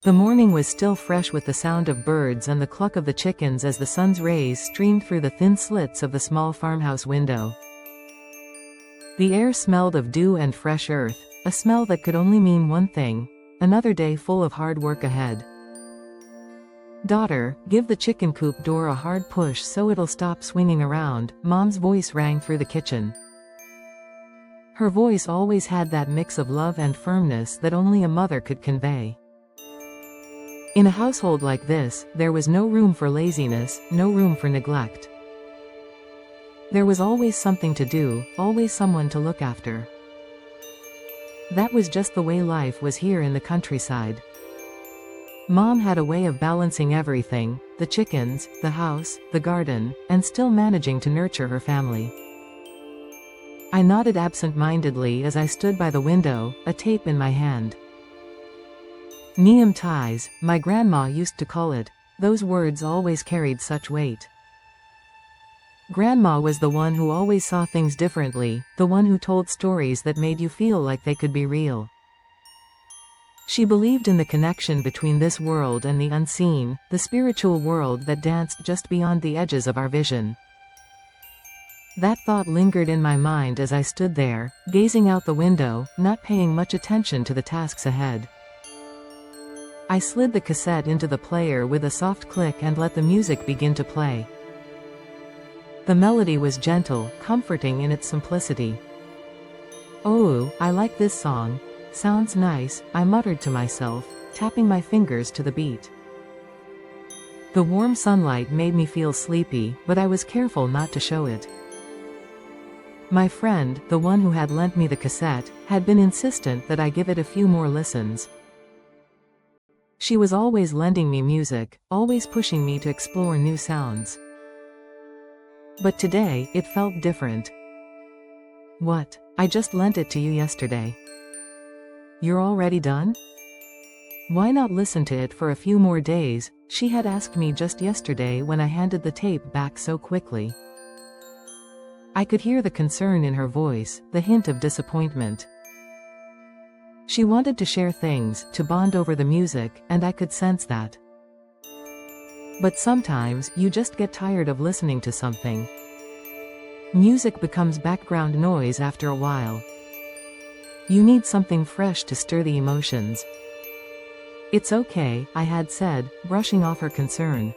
The morning was still fresh with the sound of birds and the cluck of the chickens as the sun's rays streamed through the thin slits of the small farmhouse window. The air smelled of dew and fresh earth, a smell that could only mean one thing: another day full of hard work ahead. "Daughter, give the chicken coop door a hard push so it'll stop swinging around," Mom's voice rang through the kitchen. Her voice always had that mix of love and firmness that only a mother could convey. In a household like this, there was no room for laziness, no room for neglect. There was always something to do, always someone to look after. That was just the way life was here in the countryside. Mom had a way of balancing everything: the chickens, the house, the garden, and still managing to nurture her family. I nodded absent-mindedly as I stood by the window, a tape in my hand. Neum ties, my grandma used to call it. Those words always carried such weight. Grandma was the one who always saw things differently, the one who told stories that made you feel like they could be real. She believed in the connection between this world and the unseen, the spiritual world that danced just beyond the edges of our vision. That thought lingered in my mind as I stood there, gazing out the window, not paying much attention to the tasks ahead. I slid the cassette into the player with a soft click and let the music begin to play. The melody was gentle, comforting in its simplicity. "Oh, I like this song. Sounds nice," I muttered to myself, tapping my fingers to the beat. The warm sunlight made me feel sleepy, but I was careful not to show it. My friend, the one who had lent me the cassette, had been insistent that I give it a few more listens. She was always lending me music, always pushing me to explore new sounds. But today, it felt different. "What? I just lent it to you yesterday. You're already done? Why not listen to it for a few more days?" she had asked me just yesterday when I handed the tape back so quickly. I could hear the concern in her voice, the hint of disappointment. She wanted to share things, to bond over the music, and I could sense that. But sometimes, you just get tired of listening to something. Music becomes background noise after a while. You need something fresh to stir the emotions. "It's okay," I had said, brushing off her concern.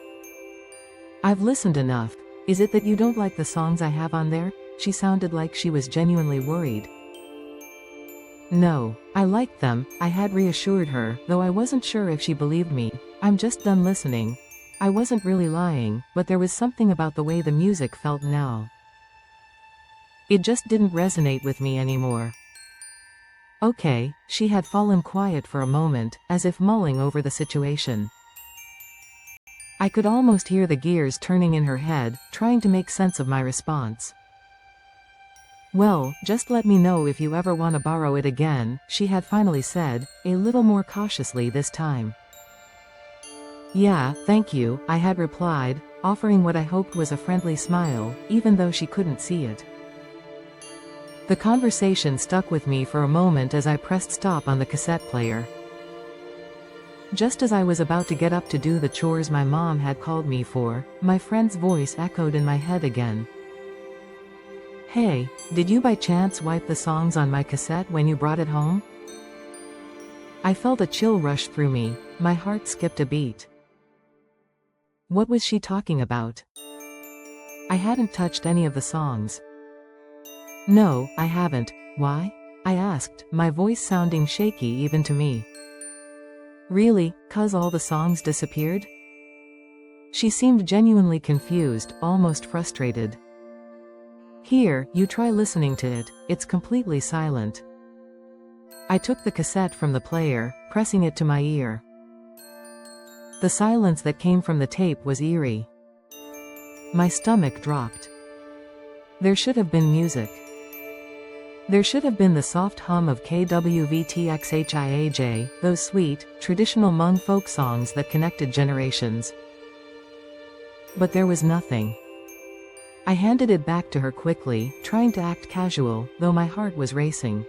"I've listened enough. Is it that you don't like the songs I have on there?" She sounded like she was genuinely worried. "No, I liked them," I had reassured her, though I wasn't sure if she believed me. "I'm just done listening." I wasn't really lying, but there was something about the way the music felt now. It just didn't resonate with me anymore. "Okay," she had fallen quiet for a moment, as if mulling over the situation. I could almost hear the gears turning in her head, trying to make sense of my response. "Well, just let me know if you ever want to borrow it again," she had finally said, a little more cautiously this time. "Yeah, thank you," I had replied, offering what I hoped was a friendly smile, even though she couldn't see it. The conversation stuck with me for a moment as I pressed stop on the cassette player. Just as I was about to get up to do the chores my mom had called me for, my friend's voice echoed in my head again. "Hey, did you by chance wipe the songs on my cassette when you brought it home?" I felt a chill rush through me, my heart skipped a beat. What was she talking about? I hadn't touched any of the songs. "No, I haven't." "Why?" I asked, my voice sounding shaky even to me. "Really, 'cause all the songs disappeared?" She seemed genuinely confused, almost frustrated. "Here, you try listening to it, it's completely silent." I took the cassette from the player, pressing it to my ear. The silence that came from the tape was eerie. My stomach dropped. There should have been music. There should have been the soft hum of kwvtxiaj, those sweet, traditional Hmong folk songs that connected generations. But there was nothing. I handed it back to her quickly, trying to act casual, though my heart was racing.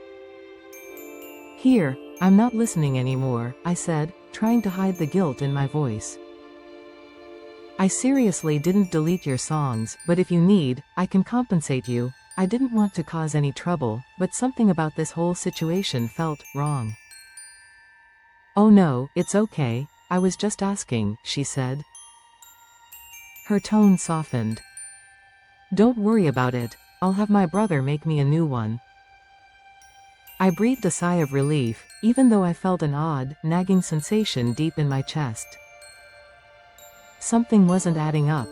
"Here, I'm not listening anymore," I said, trying to hide the guilt in my voice. I seriously didn't delete your songs, but if you need, I can compensate you. I didn't want to cause any trouble, but something about this whole situation felt wrong. Oh no, it's okay, I was just asking, she said. Her tone softened. Don't worry about it, I'll have my brother make me a new one. I breathed a sigh of relief, even though I felt an odd, nagging sensation deep in my chest. Something wasn't adding up.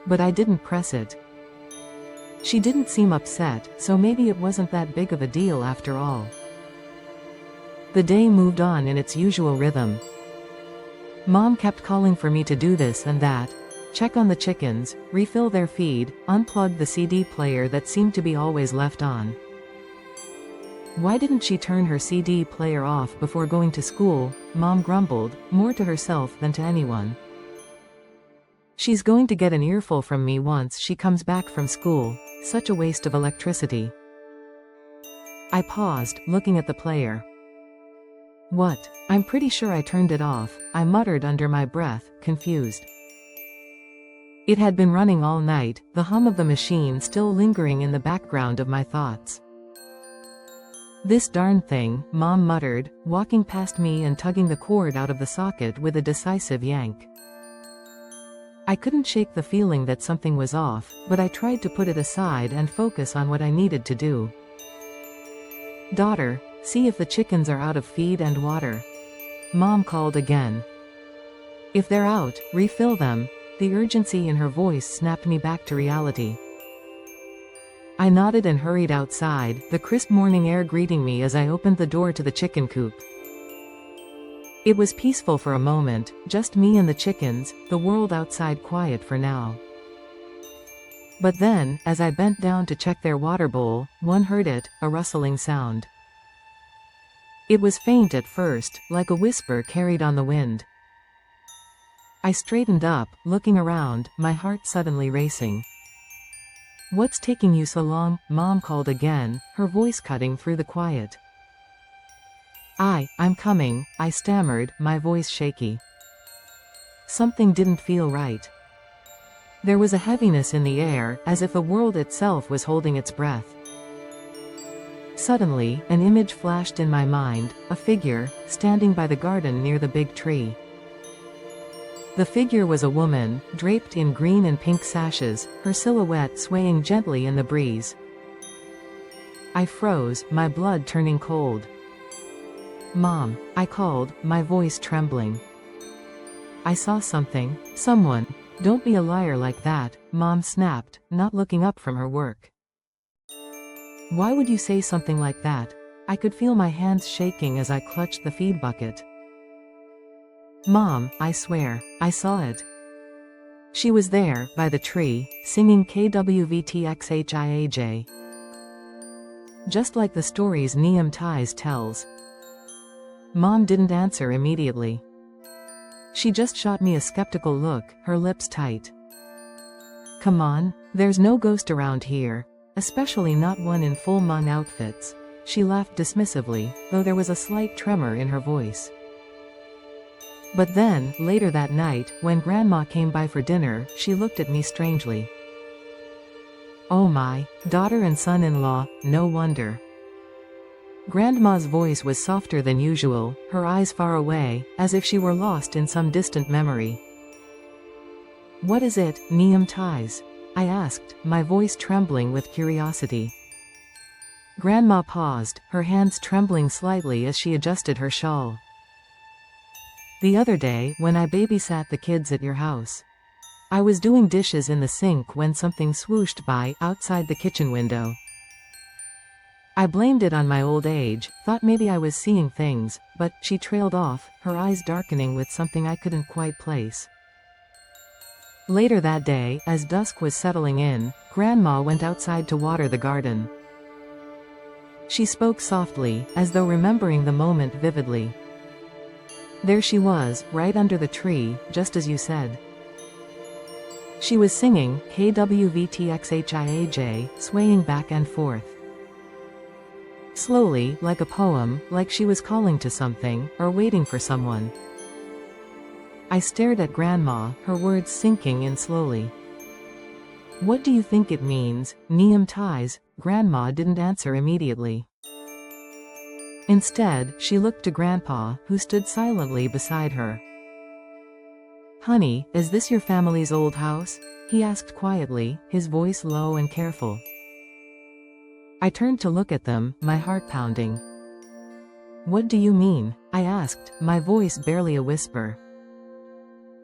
But I didn't press it. She didn't seem upset, so maybe it wasn't that big of a deal after all. The day moved on in its usual rhythm. Mom kept calling for me to do this and that, check on the chickens, refill their feed, unplug the CD player that seemed to be always left on. Why didn't she turn her CD player off before going to school? Mom grumbled, more to herself than to anyone. She's going to get an earful from me once she comes back from school. Such a waste of electricity. I paused, looking at the player. What? I'm pretty sure I turned it off, I muttered under my breath, confused. It had been running all night, the hum of the machine still lingering in the background of my thoughts. This darn thing, Mom muttered, walking past me and tugging the cord out of the socket with a decisive yank. I couldn't shake the feeling that something was off, but I tried to put it aside and focus on what I needed to do. Daughter, see if the chickens are out of feed and water. Mom called again. If they're out, refill them. The urgency in her voice snapped me back to reality. I nodded and hurried outside, the crisp morning air greeting me as I opened the door to the chicken coop. It was peaceful for a moment, just me and the chickens, the world outside quiet for now. But then, as I bent down to check their water bowl, one heard it, a rustling sound. It was faint at first, like a whisper carried on the wind. I straightened up, looking around, my heart suddenly racing. What's taking you so long? Mom called again, her voice cutting through the quiet. I'm coming, I stammered, my voice shaky. Something didn't feel right. There was a heaviness in the air, as if the world itself was holding its breath. Suddenly, an image flashed in my mind, a figure, standing by the garden near the big tree. The figure was a woman, draped in green and pink sashes, her silhouette swaying gently in the breeze. I froze, my blood turning cold. Mom, I called, my voice trembling. I saw something, someone. Don't be a liar like that, Mom snapped, not looking up from her work. Why would you say something like that? I could feel my hands shaking as I clutched the feed bucket. Mom, I swear, I saw it. She was there, by the tree, singing KWVTXHIAJ. Just like the stories Neum Ties tells. Mom didn't answer immediately. She just shot me a skeptical look, her lips tight. Come on, there's no ghost around here, especially not one in full Hmong outfits. She laughed dismissively, though there was a slight tremor in her voice. But then, later that night, when Grandma came by for dinner, she looked at me strangely. Oh my, daughter and son-in-law, no wonder. Grandma's voice was softer than usual, her eyes far away, as if she were lost in some distant memory. What is it, Neum Ties? I asked, my voice trembling with curiosity. Grandma paused, her hands trembling slightly as she adjusted her shawl. The other day, when I babysat the kids at your house. I was doing dishes in the sink when something swooshed by, outside the kitchen window. I blamed it on my old age, thought maybe I was seeing things, but, she trailed off, her eyes darkening with something I couldn't quite place. Later that day, as dusk was settling in, Grandma went outside to water the garden. She spoke softly, as though remembering the moment vividly. There she was, right under the tree, just as you said. She was singing, KWVTXHIAJ, swaying back and forth. Slowly, like a poem, like she was calling to something, or waiting for someone. I stared at Grandma, her words sinking in slowly. What do you think it means, Neum ties? Grandma didn't answer immediately. Instead, she looked to Grandpa, who stood silently beside her. Honey, is this your family's old house? He asked quietly, his voice low and careful. I turned to look at them, my heart pounding. What do you mean? I asked, my voice barely a whisper.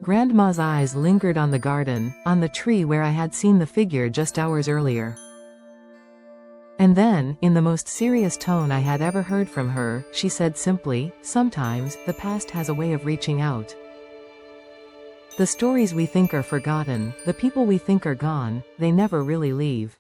Grandma's eyes lingered on the garden, on the tree where I had seen the figure just hours earlier. And then, in the most serious tone I had ever heard from her, she said simply, sometimes, the past has a way of reaching out. The stories we think are forgotten, the people we think are gone, they never really leave.